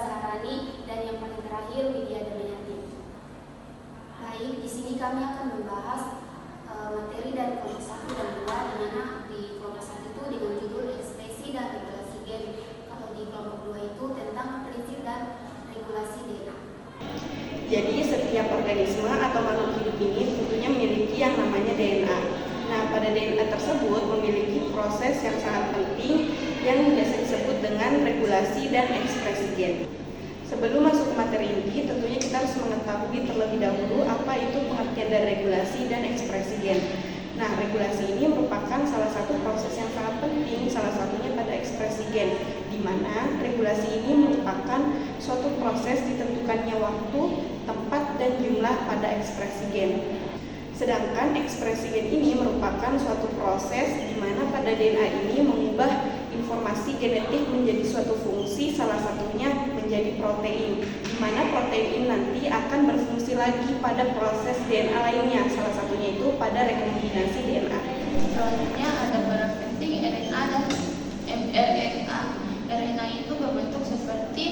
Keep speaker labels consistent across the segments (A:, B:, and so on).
A: Zahrani, dan yang paling terakhir Widya Damayanti. Baik, di sini kami akan membahas materi dari kelompok 1 dan 2, di mana di kelompok 1 itu dengan judul ekspresi dan regulasi gen. Kalau di kelompok 2 itu tentang prinsip dan regulasi DNA.
B: Jadi setiap organisme atau makhluk hidup ini tentunya memiliki yang namanya DNA. Nah, pada DNA tersebut memiliki proses yang sangat penting yang biasa disebut dengan regulasi dan ekspresi gen. Sebelum masuk ke materi ini, tentunya kita harus mengetahui terlebih dahulu apa itu pengertian dari regulasi dan ekspresi gen. Nah, regulasi ini merupakan salah satu proses yang sangat penting, salah satunya pada ekspresi gen, di mana regulasi ini merupakan suatu proses ditentukannya waktu, tempat, dan jumlah pada ekspresi gen. Sedangkan ekspresi gen ini merupakan suatu proses di mana pada DNA ini mengubah informasi genetik menjadi suatu fungsi, salah satunya menjadi protein, di mana protein ini nanti akan berfungsi lagi pada proses DNA lainnya, salah satunya itu pada rekombinasi DNA.
C: Selanjutnya ada peran penting RNA dan mRNA. RNA itu berbentuk seperti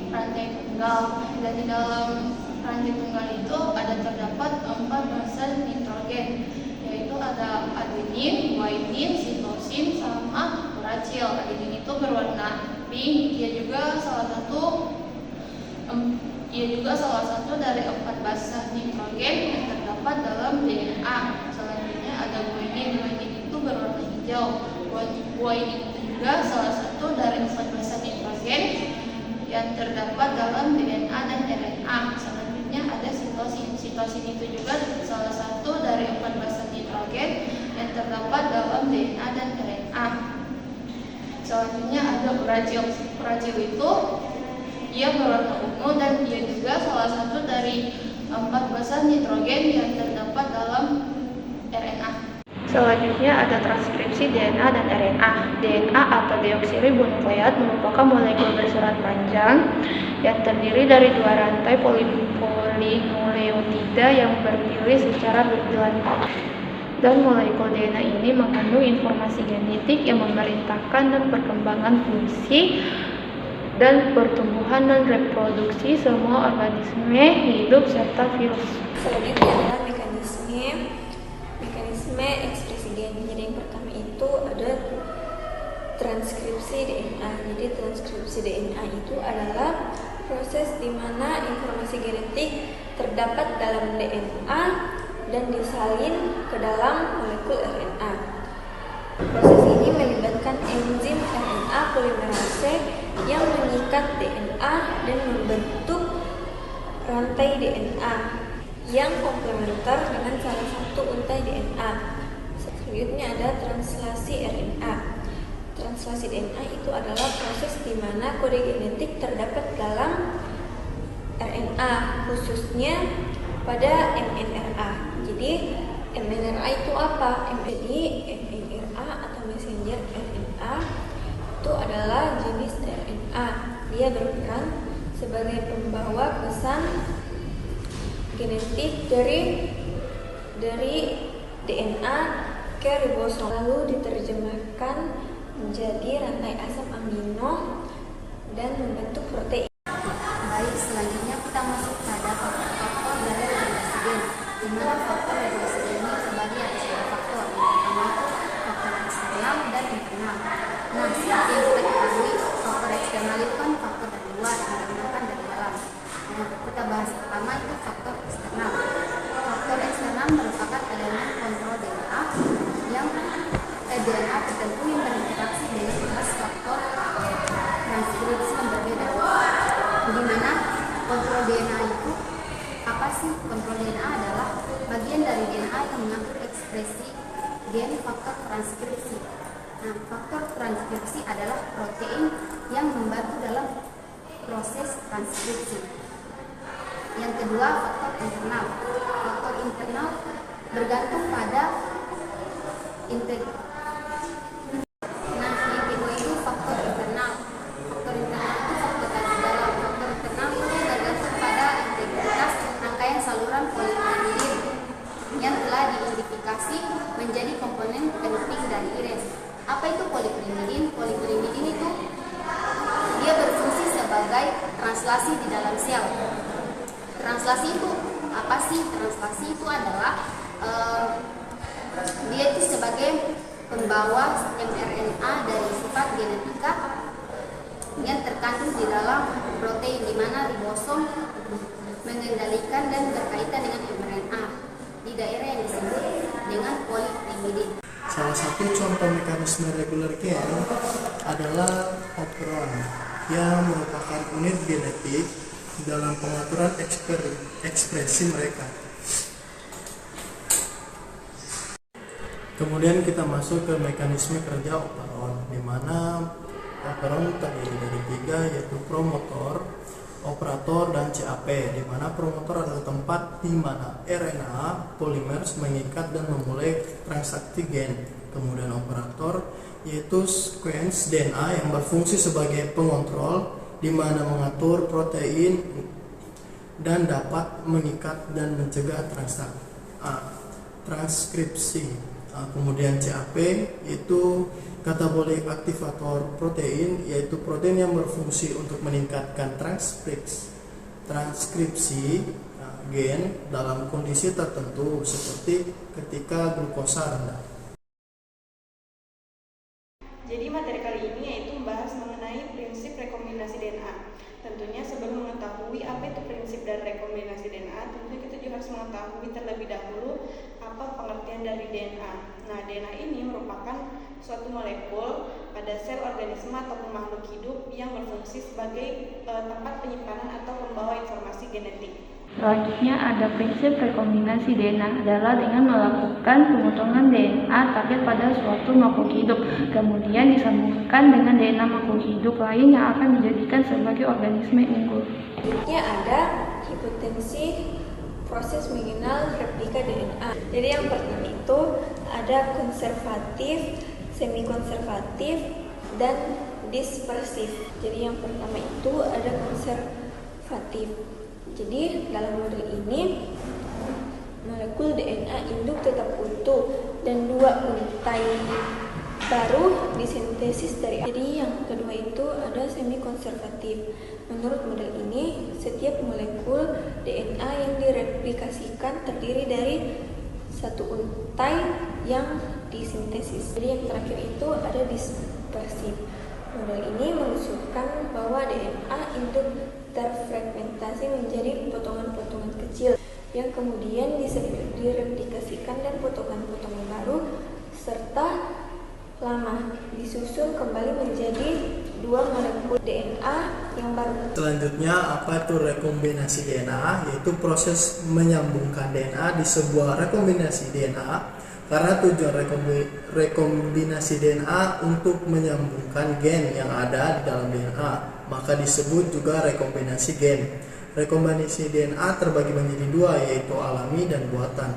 C: rantai tunggal, dan di dalam rantai tunggal itu terdapat 4 basan nitrogen, yaitu ada adenin, guanin, sitosin, sama uracil. Adenin itu berwarna pink, dia juga salah satu dari 4 basan nitrogen yang terdapat dalam DNA. Selanjutnya ada guanin. Guanin itu berwarna hijau. Guanin itu juga salah satu dari 4 basan nitrogen yang terdapat dalam DNA dan RNA. Selanjutnya ada sitosin. Sitosin itu juga salah satu dari 4 basan nitrogen yang terdapat dalam DNA dan RNA. Selanjutnya ada uracil. Uracil itu dia berwarna ungu, dan dia juga salah satu dari 4 basan nitrogen yang terdapat dalam RNA.
D: Selanjutnya ada transkripsi DNA dan RNA. DNA atau deoksiribonukleat merupakan molekul berserat panjang yang terdiri dari 2 rantai polinukleotida yang berpilih secara bergelantungan. Dan molekul DNA ini mengandung informasi genetik yang memerintahkan dan perkembangan fungsi dan pertumbuhan dan reproduksi semua organisme hidup serta virus.
E: Selanjutnya adalah mekanisme ekspresi gen. Jadi yang pertama itu ada transkripsi DNA. Jadi transkripsi DNA itu adalah proses di mana informasi genetik terdapat dalam DNA dan disalin ke dalam molekul RNA. Proses ini melibatkan enzim RNA polimerase yang mengikat DNA dan membentuk rantai DNA yang komplementer dengan salah satu untai DNA. Selanjutnya ada translasi RNA. Translasi DNA itu adalah proses di mana kode genetik terdapat dalam RNA, khususnya pada mRNA. Jadi mRNA itu apa? Jadi mRNA atau messenger RNA itu adalah jenis RNA. Dia berperan sebagai pembawa pesan genetik dari DNA ke ribosom, lalu diterjemahkan menjadi rantai asam amino dan membentuk protein.
A: Baik, selanjutnya kita masuk pada faktor-faktor dari regulasi gen, di mana faktor regulasi gen ini terbagi atas 2 faktor. Yang pertama itu faktor eksternal dan internal. Nah, seperti yang kita ketahui, faktor eksternal itu kan faktor dari luar yang digunakan dari dalam. Nah, kita bahas pertama itu faktor eksternal. Faktor eksternal merupakan elemen kontrol DNA yang DNA tertentu yang berinteraksi dengan 11 faktor transkripsi yang berbeda. Di mana kontrol DNA itu apa sih? Kontrol DNA adalah bagian dari DNA yang mengatur ekspresi gen faktor transkripsi. Nah, faktor transkripsi adalah protein yang membantu dalam proses transkripsi. Yang kedua, faktor internal. Faktor internal bergantung pada integritas. Nah, yang kedua itu faktor internal. Faktor internal itu faktor dari dalam. Faktor internal itu bergantung pada integritas rangkaian saluran poliperimidin yang telah diidentifikasi menjadi komponen penting dari RNA. Apa itu poliperimidin? Poliperimidin itu dia berfungsi sebagai sebagai translasi di dalam sel. Translasi itu apa sih? Translasi itu adalah dia itu sebagai pembawa yang RNA dari sifat genetika yang terkandung di dalam protein, di mana ribosom mengendalikan dan berkaitan dengan mRNA di daerah yang disebut dengan polipeptidin.
F: Salah satu contoh mekanisme regular gen adalah operon yang merupakan unit genetik dalam pengaturan ekspresi mereka. Kemudian kita masuk ke mekanisme kerja operon, di mana operon terdiri dari 3, yaitu promotor, operator, dan CAP, di mana promotor adalah tempat di mana RNA polimers mengikat dan memulai transaksi gen. Kemudian operator yaitu sequence DNA yang berfungsi sebagai pengontrol, di mana mengatur protein dan dapat mengikat dan mencegah transkripsi. Kemudian CAP itu katabolik aktivator protein, yaitu protein yang berfungsi untuk meningkatkan transkripsi gen dalam kondisi tertentu seperti ketika glukosa rendah.
B: Jadi materi kali ini yaitu membahas mengenai prinsip rekombinasi DNA. Tentunya sebelum mengetahui apa itu prinsip dari rekombinasi DNA, tentunya kita juga harus mengetahui terlebih dahulu apa pengertian dari DNA. Nah, DNA ini merupakan suatu molekul pada sel organisme ataupun makhluk hidup yang berfungsi sebagai tempat penyimpanan atau pembawa informasi genetik.
D: Selanjutnya ada prinsip rekombinasi DNA adalah dengan melakukan pemotongan DNA target pada suatu makhluk hidup, kemudian disambungkan dengan DNA makhluk hidup lain yang akan dijadikan sebagai organisme unggul.
E: Selanjutnya ada hipotensi proses mengenal replika DNA. Jadi yang pertama itu ada konservatif, semi-konservatif, dan dispersif. Jadi yang pertama itu ada konservatif. Jadi dalam model ini molekul DNA induk tetap utuh dan 2 untai baru disintesis dari. Jadi yang kedua itu ada semi konservatif. Menurut model ini setiap molekul DNA yang direplikasikan terdiri dari 1 untai yang disintesis. Jadi yang terakhir itu ada dispersif. Model ini mengusulkan bahwa DNA induk terfragmentasi menjadi potongan-potongan kecil yang kemudian direplikasikan dan potongan-potongan baru serta lama disusun kembali menjadi 2 molekul DNA yang baru.
F: Selanjutnya apa itu rekombinasi DNA, yaitu proses menyambungkan DNA di sebuah rekombinasi DNA. Karena tujuan rekombinasi DNA untuk menyambungkan gen yang ada di dalam DNA, maka disebut juga rekombinasi gen. Rekombinasi DNA terbagi menjadi 2, yaitu alami dan buatan.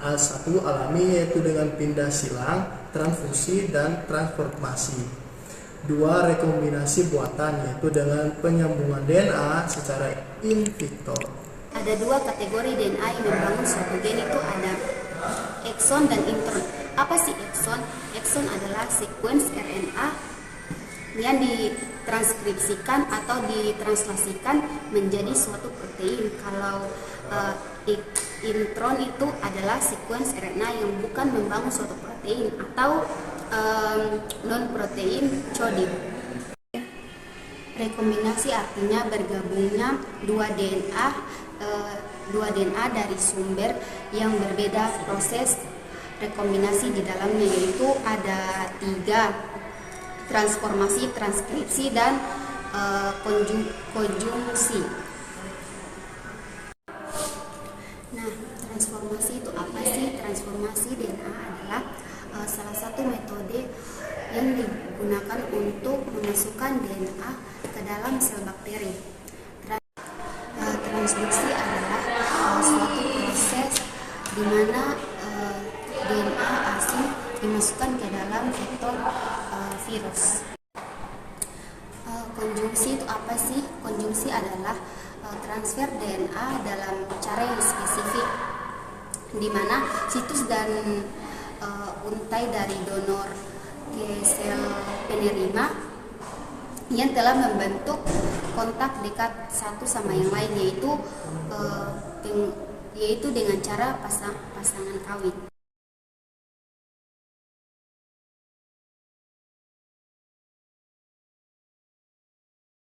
F: A1 alami yaitu dengan pindah silang, transfusi, dan transformasi. 2 rekombinasi buatan yaitu dengan penyambungan DNA secara in vitro.
A: Ada 2 kategori DNA yang membangun suatu gen, itu ada ekson dan intron. Apa sih ekson? Ekson adalah sequence RNA yang ditranskripsikan atau ditranslasikan menjadi suatu protein. Kalau intron itu adalah sequence RNA yang bukan membangun suatu protein atau non-protein coding. Rekombinasi artinya bergabungnya 2 DNA dari sumber yang berbeda. Proses rekombinasi di dalamnya yaitu ada 3: transformasi, transkripsi, dan konjungsi. Nah, transformasi itu apa sih? Transformasi DNA adalah salah satu metode yang digunakan untuk memasukkan DNA ke dalam sel bakteri. Transduksi adalah suatu proses di mana DNA asing dimasukkan ke dalam vektor virus. Konjungsi itu apa sih? Konjungsi adalah transfer DNA dalam cara yang spesifik, di mana situs dan untai dari donor ke sel penerima yang telah membentuk kontak dekat satu sama yang lain, yaitu dengan cara pasangan kawin.